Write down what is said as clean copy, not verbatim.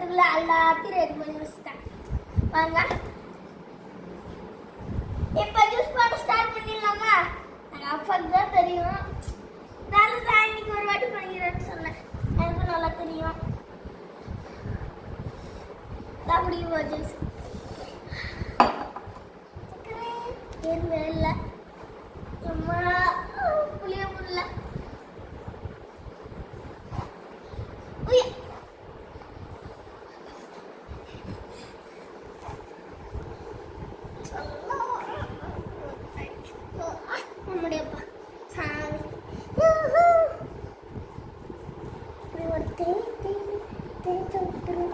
பண்ணுறதுக்குள்ள எல்லாத்தையும் ரெடி பண்ணி வச்சுட்டேன். வாங்க இப்போ ஜூஸ் போட ஸ்டார்ட் பண்ணிடலாமா? எனக்கு அப்பாவுக்கு தான் தெரியும். நான் தான் இன்னைக்கு ஒரு வாட்டி பண்ணிக்கிறேன்னு சொன்னேன். எனக்கும் நல்லா தெரியும். தான் பிடிக்கும் ஜூஸ். சக்கரை இல்லை